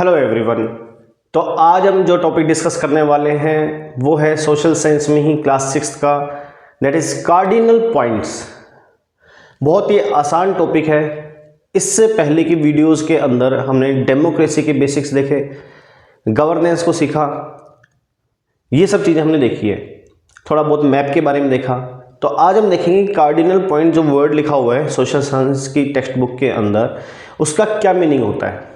Hello everyone. तो आज हम जो टॉपिक डिस्कस करने वाले हैं वो है सोशल साइंस में ही क्लास 6 का, दैट इज कार्डिनल पॉइंट्स। बहुत ही आसान टॉपिक है। इससे पहले की वीडियोस के अंदर हमने डेमोक्रेसी के बेसिक्स देखे, गवर्नेंस को सीखा, ये सब चीज़ें हमने देखी है। थोड़ा बहुत मैप के बारे में देखा। तो आज हम देखेंगे कार्डिनल पॉइंट, जो वर्ड लिखा हुआ है सोशल साइंस की टेक्स्ट बुक के अंदर, उसका क्या मीनिंग होता है।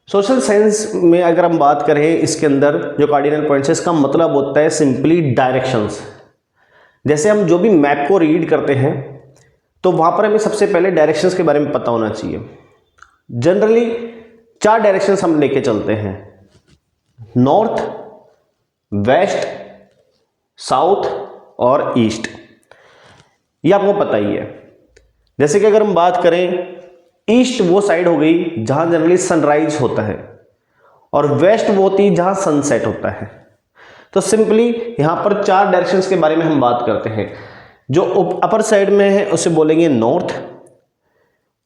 सोशल साइंस में अगर हम बात करें, इसके अंदर जो कार्डिनल पॉइंट्स है इसका मतलब होता है सिंपली डायरेक्शंस। जैसे हम जो भी मैप को रीड करते हैं तो वहां पर हमें सबसे पहले डायरेक्शंस के बारे में पता होना चाहिए। जनरली 4 डायरेक्शंस हम लेके चलते हैं, नॉर्थ, वेस्ट, साउथ और ईस्ट। ये आपको पता ही है। जैसे कि अगर हम बात करें, ईस्ट वो साइड हो गई जहां जनरली सनराइज होता है, और वेस्ट वो होती है जहां सनसेट होता है। तो सिंपली यहां पर 4 डायरेक्शंस के बारे में हम बात करते हैं। जो अपर साइड में है उसे बोलेंगे नॉर्थ,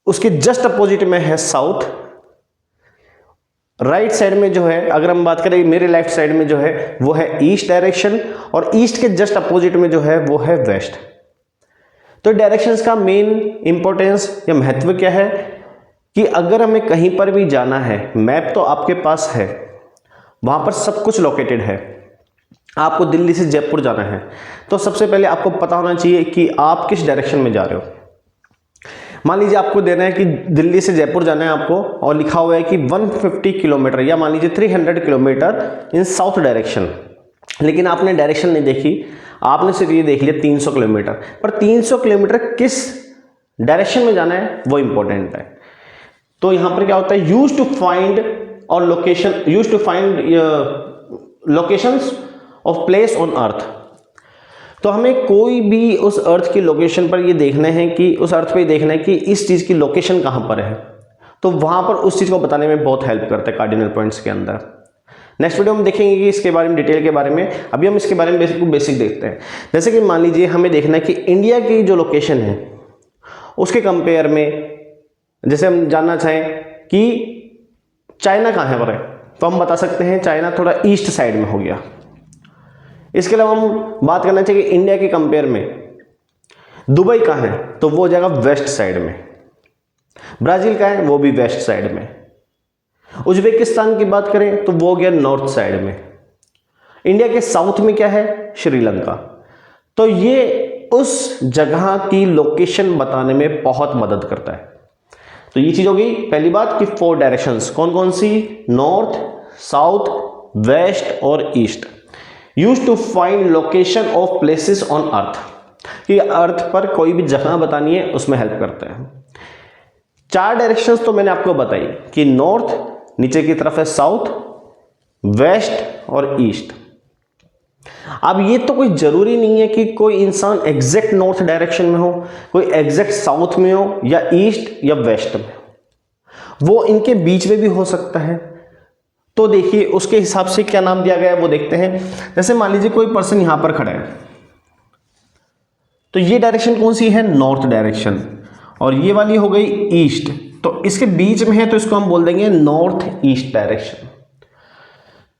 उसके जस्ट अपोजिट में है साउथ, राइट साइड में जो है, अगर हम बात करें मेरे लेफ्ट साइड में जो है वो है ईस्ट डायरेक्शन, और ईस्ट के जस्ट अपोजिट में जो है वो है वेस्ट। तो डायरेक्शंस का मेन इंपॉर्टेंस या महत्व क्या है कि अगर हमें कहीं पर भी जाना है, मैप तो आपके पास है, वहां पर सब कुछ लोकेटेड है। आपको दिल्ली से जयपुर जाना है तो सबसे पहले आपको पता होना चाहिए कि आप किस डायरेक्शन में जा रहे हो। मान लीजिए आपको देना है कि दिल्ली से जयपुर जाना है आपको, और लिखा हुआ है कि 150 किलोमीटर या मान लीजिए 300 किलोमीटर इन साउथ डायरेक्शन, लेकिन आपने डायरेक्शन नहीं देखी, आपने सिर्फ ये देख लिया 300 किलोमीटर। पर 300 किलोमीटर किस डायरेक्शन में जाना है वो इंपॉर्टेंट है। तो यहां पर क्या होता है, यूज टू फाइंड और location, use to find locations of place on earth. तो हमें कोई भी उस अर्थ की लोकेशन पर ये देखना है कि उस अर्थ पे ये देखना है कि इस चीज की लोकेशन कहां पर है, तो वहां पर उस चीज को बताने में बहुत हेल्प करता है कार्डिनल पॉइंट्स के अंदर। नेक्स्ट वीडियो में देखेंगे कि इसके बारे में डिटेल के बारे में। अभी हम इसके बारे में बेसिक देखते हैं। जैसे कि मान लीजिए हमें देखना है कि इंडिया की जो लोकेशन है उसके कंपेयर में, जैसे हम जानना चाहें कि चाइना कहाँ पर है, तो हम बता सकते हैं चाइना थोड़ा ईस्ट साइड में हो गया। इसके अलावा हम बात करना चाहिए कि इंडिया के कंपेयर में दुबई कहाँ है, तो वो हो जाएगा वेस्ट साइड में। ब्राजील कहाँ है, वो भी वेस्ट साइड में। उज्बेकिस्तान की बात करें तो वो हो गया नॉर्थ साइड में। इंडिया के साउथ में क्या है, श्रीलंका। तो ये उस जगह की लोकेशन बताने में बहुत मदद करता है। तो ये चीज होगी पहली बात कि 4 डायरेक्शंस कौन कौन सी, नॉर्थ, साउथ, वेस्ट और east, use to find location of places on earth, कि अर्थ पर कोई भी जगह बतानी है उसमें हेल्प करता है। 4 डायरेक्शंस तो मैंने आपको बताई कि नॉर्थ, नीचे की तरफ है साउथ, वेस्ट और ईस्ट। अब ये तो कोई जरूरी नहीं है कि कोई इंसान एग्जैक्ट नॉर्थ डायरेक्शन में हो, कोई एग्जैक्ट साउथ में हो, या ईस्ट या वेस्ट में हो, वो इनके बीच में भी हो सकता है। तो देखिए उसके हिसाब से क्या नाम दिया गया है वो देखते हैं। जैसे मान लीजिए कोई पर्सन यहां पर खड़ा है, तो ये डायरेक्शन कौन सी है, नॉर्थ डायरेक्शन, और ये वाली हो गई ईस्ट। तो इसके बीच में है तो इसको हम बोल देंगे नॉर्थ ईस्ट डायरेक्शन।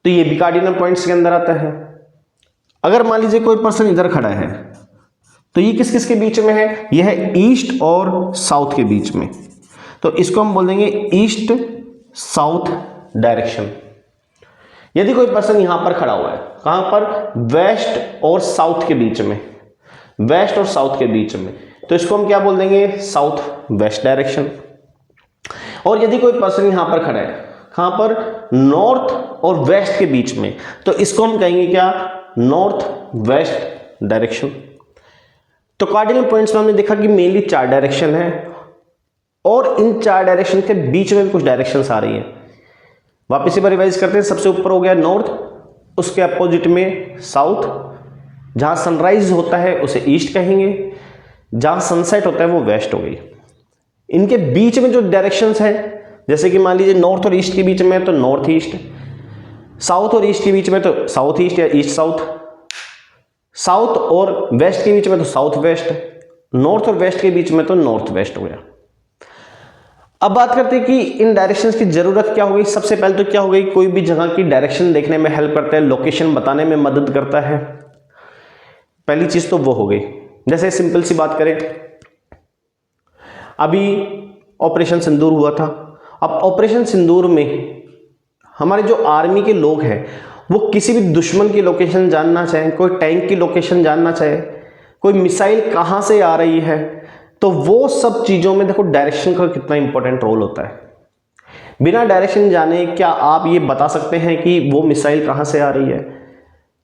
तो ये भी कार्डिनल पॉइंट्स के अंदर आता है। अगर मान लीजिए कोई पर्सन इधर खड़ा है तो ये किस किस के बीच में है, यह है ईस्ट और साउथ के बीच में, तो इसको हम बोल देंगे ईस्ट साउथ डायरेक्शन। यदि कोई पर्सन यहां पर खड़ा हुआ है, कहां पर, वेस्ट और साउथ के बीच में, वेस्ट और साउथ के बीच में, तो इसको हम क्या बोल देंगे, साउथ वेस्ट डायरेक्शन। और यदि कोई पर्सन यहां पर खड़ा है, कहां पर, नॉर्थ और वेस्ट के बीच में, तो इसको हम कहेंगे क्या, नॉर्थ वेस्ट डायरेक्शन। तो कार्डिनल पॉइंट्स में हमने देखा कि मेनली 4 डायरेक्शन है, और इन 4 डायरेक्शन के बीच में भी कुछ डायरेक्शंस आ रही हैं। वापस से रिवाइज करते हैं। सबसे ऊपर हो गया नॉर्थ, उसके अपोजिट में साउथ, जहां सनराइज होता है उसे ईस्ट कहेंगे, जहां सनसेट होता है वो वेस्ट हो गई। इनके बीच में जो डायरेक्शंस है, जैसे कि मान लीजिए नॉर्थ और ईस्ट के बीच में है तो नॉर्थ ईस्ट, साउथ और ईस्ट के बीच में तो साउथ ईस्ट या ईस्ट साउथ, साउथ और वेस्ट के बीच में तो साउथ वेस्ट, नॉर्थ और वेस्ट के बीच में तो नॉर्थ वेस्ट हो गया। अब बात करते हैं कि इन डायरेक्शंस की ज़रूरत क्या हो गई। सबसे पहले तो क्या हो गई, कोई भी जगह की डायरेक्शन देखने में हेल्प करता है, लोकेशन बताने में मदद करता है। पहली चीज़ तो वो हो गई। जैसे सिंपल सी बात करें, अभी ऑपरेशन सिंदूर हुआ था। अब ऑपरेशन सिंदूर में हमारे जो आर्मी के लोग हैं वो किसी भी दुश्मन की लोकेशन जानना चाहे, कोई टैंक की लोकेशन जानना चाहे, कोई मिसाइल कहाँ से आ रही है, तो वो सब चीज़ों में देखो डायरेक्शन का कितना इंपॉर्टेंट रोल होता है। बिना डायरेक्शन जाने क्या आप ये बता सकते हैं कि वो मिसाइल कहाँ से आ रही है?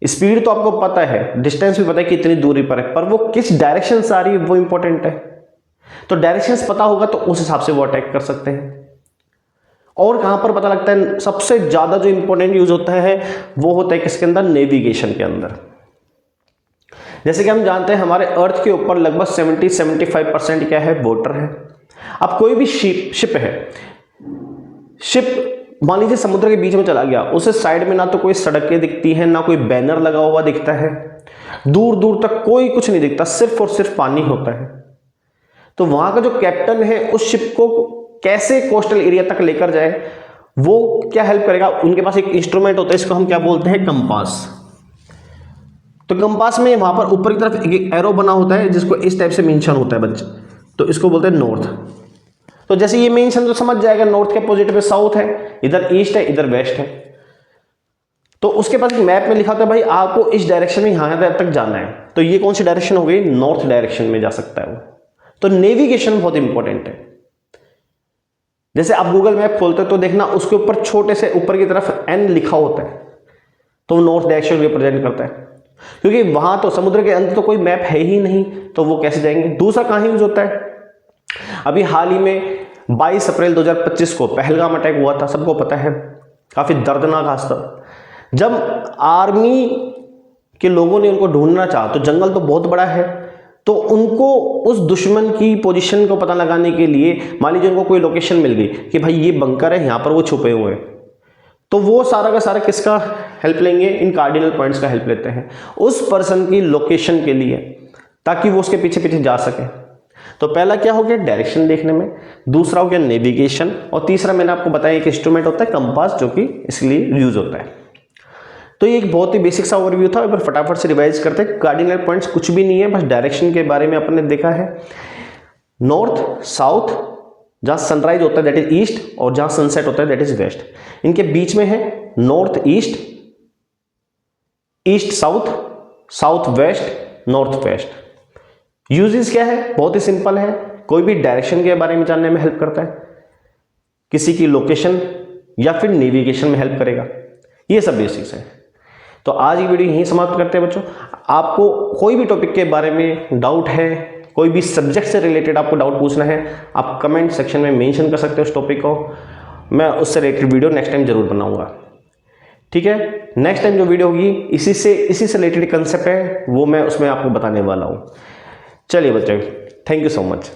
स्पीड तो आपको पता है, डिस्टेंस भी पता है कि इतनी दूरी पर है, पर वो किस डायरेक्शन से आ रही है वो इंपॉर्टेंट है। तो डायरेक्शंस पता होगा तो उस हिसाब से वो अटैक कर सकते हैं। और कहां पर पता लगता है? सबसे ज्यादा जो इंपॉर्टेंट यूज होता है वो होता है किसके अंदर? नेविगेशन के अंदर। जैसे कि हम जानते हैं हमारे अर्थ के ऊपर लगभग 70-75% क्या है? वाटर है। अब कोई भी शिप है, शिप मान लीजिए समुद्र के बीच में चला गया, उसे साइड में ना तो कोई सड़कें दिखती हैं, ना कोई बैनर लगा हुआ दिखता है, दूर दूर तक कोई कुछ नहीं दिखता, सिर्फ और सिर्फ पानी होता है। तो वहां का जो कैप्टन है उस शिप को कैसे कोस्टल एरिया तक लेकर जाए, वो क्या हेल्प करेगा? उनके पास एक इंस्ट्रूमेंट होता है, इसको हम क्या बोलते हैं? कंपास। तो कंपास में वहां पर ऊपर की तरफ एक एरो बना होता है जिसको इस टाइप से मेंशन होता है बच्चे, तो इसको बोलते हैं नॉर्थ। तो जैसे ये मेंशन तो समझ जाएगा, नॉर्थ के अपोजिट में साउथ है, इधर ईस्ट है, इधर वेस्ट है। तो उसके पास एक मैप में लिखा होता है भाई आपको इस डायरेक्शन में यहां तक जाना है, तो ये कौन सी डायरेक्शन हो गई? नॉर्थ डायरेक्शन में जा सकता है वो। तो नेविगेशन बहुत इंपॉर्टेंट है। जैसे आप गूगल मैप खोलते हो तो देखना उसके ऊपर छोटे से ऊपर की तरफ एन लिखा होता है, तो वो नॉर्थ डायरेक्शन रिप्रेजेंट करता है, क्योंकि वहां तो समुद्र के अंदर तो कोई मैप है ही नहीं, तो वो कैसे जाएंगे? दूसरा कहां यूज होता है? अभी हाल ही में 22 अप्रैल 2025 को पहलगाम अटैक हुआ था, सबको पता है, काफी दर्दनाक हादसा। जब आर्मी के लोगों ने उनको ढूंढना चाहा, तो जंगल तो बहुत बड़ा है, तो उनको उस दुश्मन की पोजीशन को पता लगाने के लिए मान लीजिए उनको कोई लोकेशन मिल गई कि भाई ये बंकर है, यहां पर वो छुपे हुए हैं, तो वो सारा का सारा किसका हेल्प लेंगे? इन कार्डिनल पॉइंट्स का हेल्प लेते हैं उस पर्सन की लोकेशन के लिए, ताकि वो उसके पीछे पीछे जा सके। तो पहला क्या हो गया? डायरेक्शन देखने में, दूसरा हो गया नेविगेशन, और तीसरा मैंने आपको बताया एक इंस्ट्रूमेंट होता है कंपास, जो कि इसलिए यूज होता है। तो ये एक बहुत ही बेसिक सा ओवरव्यू था। एक बार फटाफट से रिवाइज करते हैं। कार्डिनल पॉइंट्स कुछ भी नहीं है, बस डायरेक्शन के बारे में अपन ने देखा है। नॉर्थ साउथ, जहां सनराइज होता है दैट इज ईस्ट, और जहां सनसेट होता है दैट इज वेस्ट। इनके बीच में है north east, east south, south west, north west. Uses क्या है? बहुत ही सिंपल है, कोई भी डायरेक्शन के बारे में जानने में हेल्प करता है, किसी की लोकेशन या फिर नेविगेशन में हेल्प करेगा। ये सब बेसिक्स है। तो आज की वीडियो यहीं समाप्त करते हैं बच्चों। आपको कोई भी टॉपिक के बारे में डाउट है, कोई भी सब्जेक्ट से रिलेटेड आपको डाउट पूछना है, आप कमेंट सेक्शन में मेंशन कर सकते हो उस टॉपिक को, मैं उससे रिलेटेड वीडियो नेक्स्ट टाइम जरूर बनाऊंगा। ठीक है, नेक्स्ट टाइम जो वीडियो होगी इसी से रिलेटेड कंसेप्ट है, वो मैं उसमें आपको बताने वाला हूँ। चलिए बच्चों, थैंक यू सो मच।